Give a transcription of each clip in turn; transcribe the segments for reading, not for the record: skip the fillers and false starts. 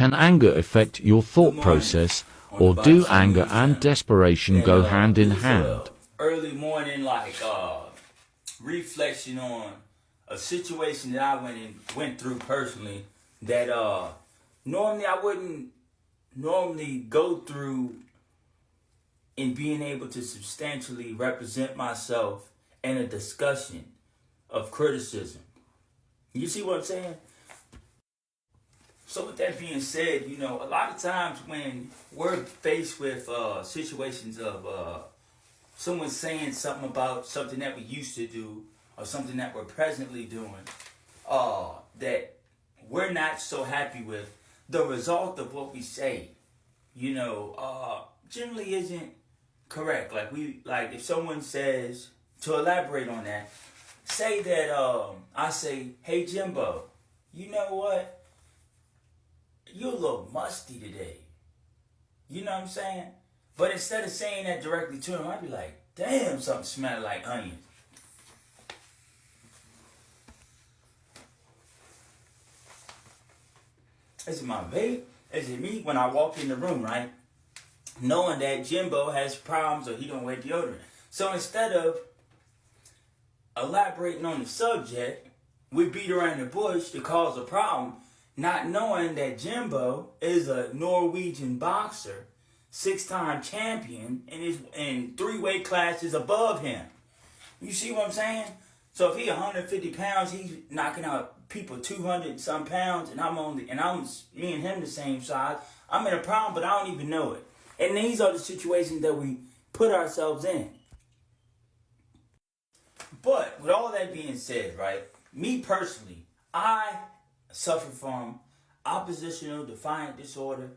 Can anger affect your thought process, or do anger and desperation go hand in hand? Early morning, reflection on a situation that I went through personally that normally I wouldn't go through, in being able to substantially represent myself in a discussion of criticism. You see what I'm saying? So with that being said, a lot of times when we're faced with situations of someone saying something about something that we used to do or something that we're presently doing that we're not so happy with, the result of what we say, generally isn't correct. Like if someone says, to elaborate on that, say that I say, "Hey Jimbo, you know what? You're a little musty today." You know what I'm saying? But instead of saying that directly to him, I'd be like, "Damn, something smells like onions." Is it my vape? Is it me when I walk in the room, right? Knowing that Jimbo has problems or he don't wear deodorant. So instead of elaborating on the subject, we beat around the bush to cause a problem, not knowing that Jimbo is a Norwegian boxer, 6-time champion, and is in 3 weight classes above him. You see what I'm saying? So if he 150 pounds, he's knocking out people 200 some pounds, and me and him the same size. I'm in a problem, but I don't even know it. And these are the situations that we put ourselves in. But with all that being said, right, me personally, I suffer from oppositional defiant disorder,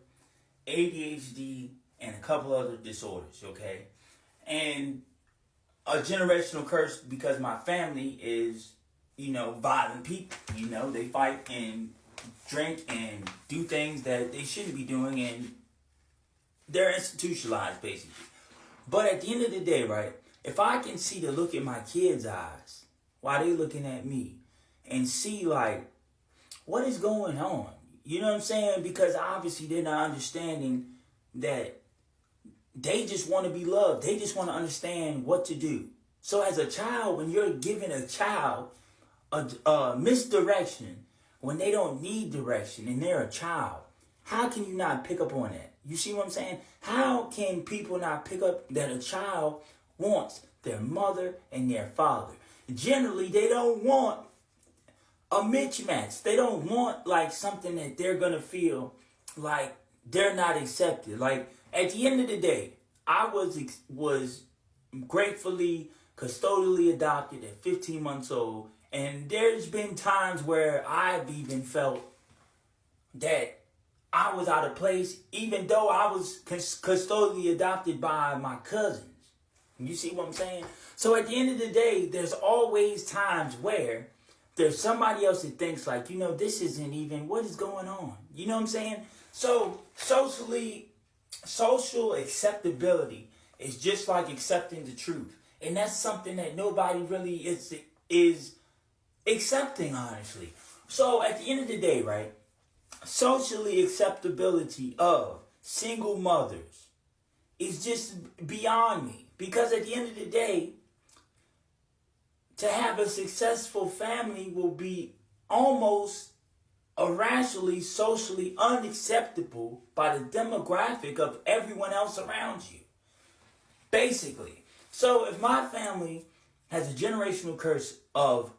ADHD, and a couple other disorders, okay? And a generational curse because my family is, violent people. They fight and drink and do things that they shouldn't be doing, and they're institutionalized, basically. But at the end of the day, right, if I can see the look in my kids' eyes while they looking at me and see, like, what is going on? You know what I'm saying? Because obviously they're not understanding that they just want to be loved. They just want to understand what to do. So as a child, when you're giving a child a misdirection, when they don't need direction and they're a child, how can you not pick up on that? You see what I'm saying? How can people not pick up that a child wants their mother and their father? Generally, they don't want a mismatch. They don't want something that they're going to feel like they're not accepted. Like at the end of the day, I was gratefully custodially adopted at 15 months old. And there's been times where I've even felt that I was out of place, even though I was custodially adopted by my cousins. You see what I'm saying? So at the end of the day, there's always times where there's somebody else that thinks this isn't even, what is going on? You know what I'm saying? So social acceptability is just like accepting the truth. And that's something that nobody really is accepting, honestly. So at the end of the day, right, socially acceptability of single mothers is just beyond me. Because at the end of the day, to have a successful family will be almost irrationally, socially unacceptable by the demographic of everyone else around you. Basically. So if my family has a generational curse of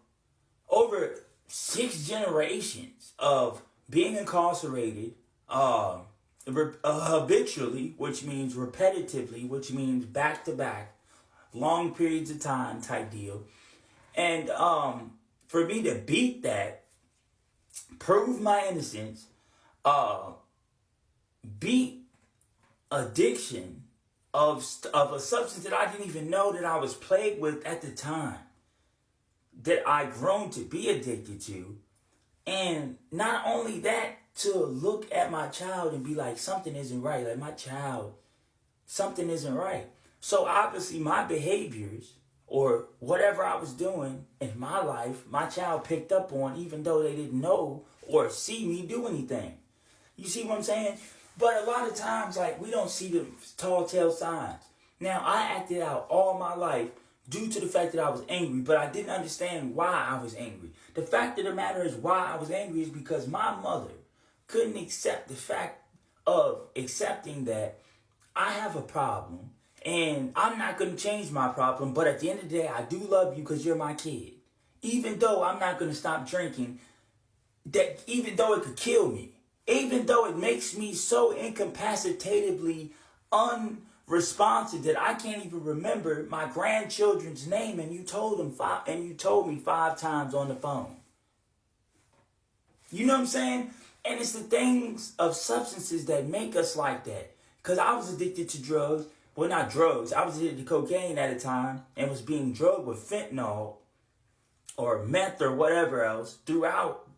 over 6 generations of being incarcerated habitually, which means repetitively, which means back to back, long periods of time type deal. And for me to beat that, prove my innocence, beat addiction of a substance that I didn't even know that I was plagued with at the time, that I grown to be addicted to. And not only that, to look at my child and be like, something isn't right. Like, my child, something isn't right. So obviously my behaviors or whatever I was doing in my life, my child picked up on, even though they didn't know or see me do anything. You see what I'm saying? But a lot of times, like, we don't see the tall tale signs. Now, I acted out all my life due to the fact that I was angry, but I didn't understand why I was angry. The fact of the matter is why I was angry is because my mother couldn't accept the fact of accepting that I have a problem and I'm not going to change my problem, but at the end of the day, I do love you because you're my kid. Even though I'm not going to stop drinking, that even though it could kill me, even though it makes me so incapacitatively unresponsive that I can't even remember my grandchildren's name, and you told me 5 times on the phone. You know what I'm saying? And it's the things of substances that make us like that. Because I was addicted to drugs. Well, not drugs. I was addicted to cocaine at a time and was being drugged with fentanyl or meth or whatever else throughout,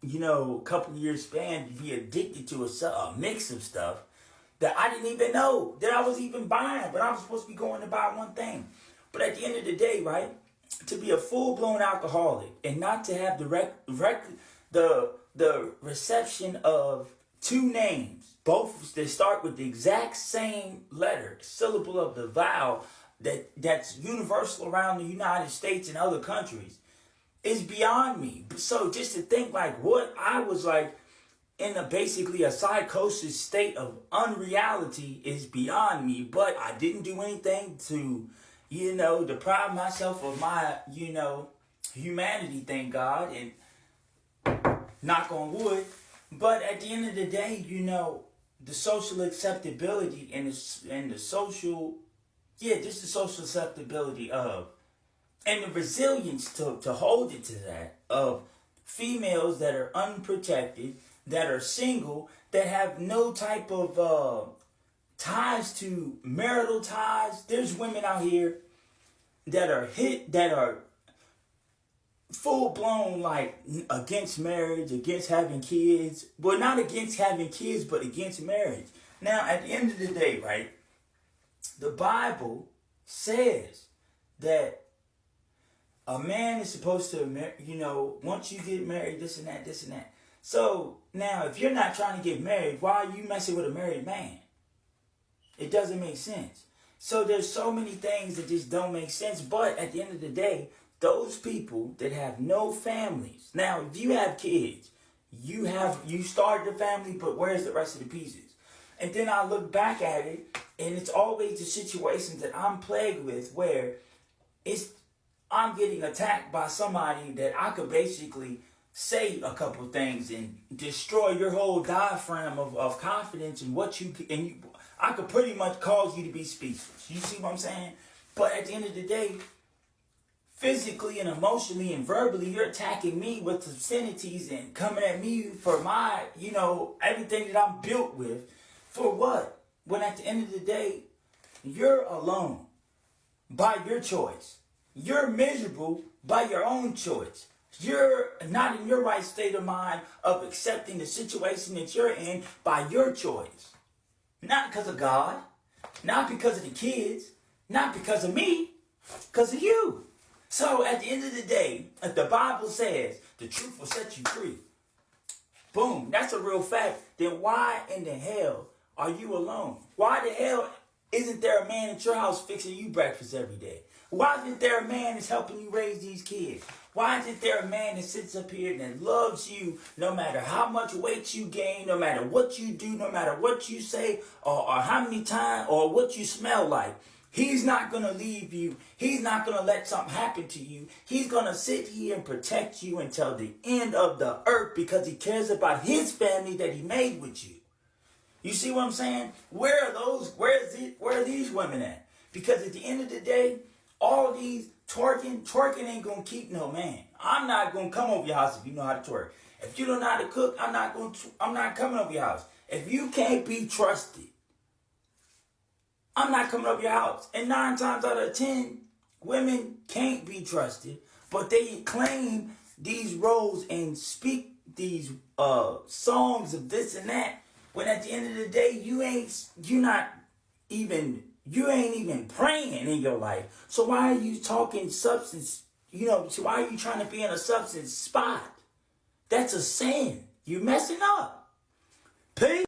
a couple of years span, to be addicted to a mix of stuff that I didn't even know that I was even buying, but I was supposed to be going to buy one thing. But at the end of the day, right, to be a full-blown alcoholic and not to have the reception of 2 names, both that start with the exact same letter, syllable of the vowel that's universal around the United States and other countries, is beyond me. So just to think like what I was like in basically a psychosis state of unreality is beyond me. But I didn't do anything to, deprive myself of my, humanity, thank God, and knock on wood. But at the end of the day, the social acceptability and the social, just the social acceptability of, and the resilience to hold it to that, of females that are unprotected, that are single, that have no type of ties to marital ties. There's women out here that are full-blown, like, against marriage, against having kids. Well, not against having kids, but against marriage. Now, at the end of the day, right, the Bible says that a man is supposed to, once you get married, this and that, this and that. So, now, if you're not trying to get married, why are you messing with a married man? It doesn't make sense. So, there's so many things that just don't make sense. But at the end of the day, those people that have no families. Now, if you have kids, you started a family, but where's the rest of the pieces? And then I look back at it, and it's always the situations that I'm plagued with where I'm getting attacked by somebody that I could basically say a couple things and destroy your whole diaphragm of confidence in what I could pretty much cause you to be speechless. You see what I'm saying? But at the end of the day, physically and emotionally and verbally, you're attacking me with obscenities and coming at me for my, everything that I'm built with. For what? When at the end of the day, you're alone by your choice. You're miserable by your own choice. You're not in your right state of mind of accepting the situation that you're in by your choice. Not because of God, not because of the kids, not because of me, because of you. So at the end of the day, if the Bible says the truth will set you free, boom, that's a real fact. Then why in the hell are you alone? Why the hell isn't there a man at your house fixing you breakfast every day? Why isn't there a man that's helping you raise these kids? Why isn't there a man that sits up here and loves you no matter how much weight you gain, no matter what you do, no matter what you say, or how many times, or what you smell like? He's not going to leave you. He's not going to let something happen to you. He's going to sit here and protect you until the end of the earth because he cares about his family that he made with you. You see what I'm saying? Where are these women at? Because at the end of the day, all these twerking ain't going to keep no man. I'm not going to come over your house if you know how to twerk. If you don't know how to cook, I'm not coming over your house. If you can't be trusted, I'm not coming over your house. And 9 times out of 10, women can't be trusted, but they claim these roles and speak these songs of this and that. When at the end of the day, you ain't even praying in your life. So why are you talking substance? So why are you trying to be in a substance spot? That's a sin. You're messing up. Peace.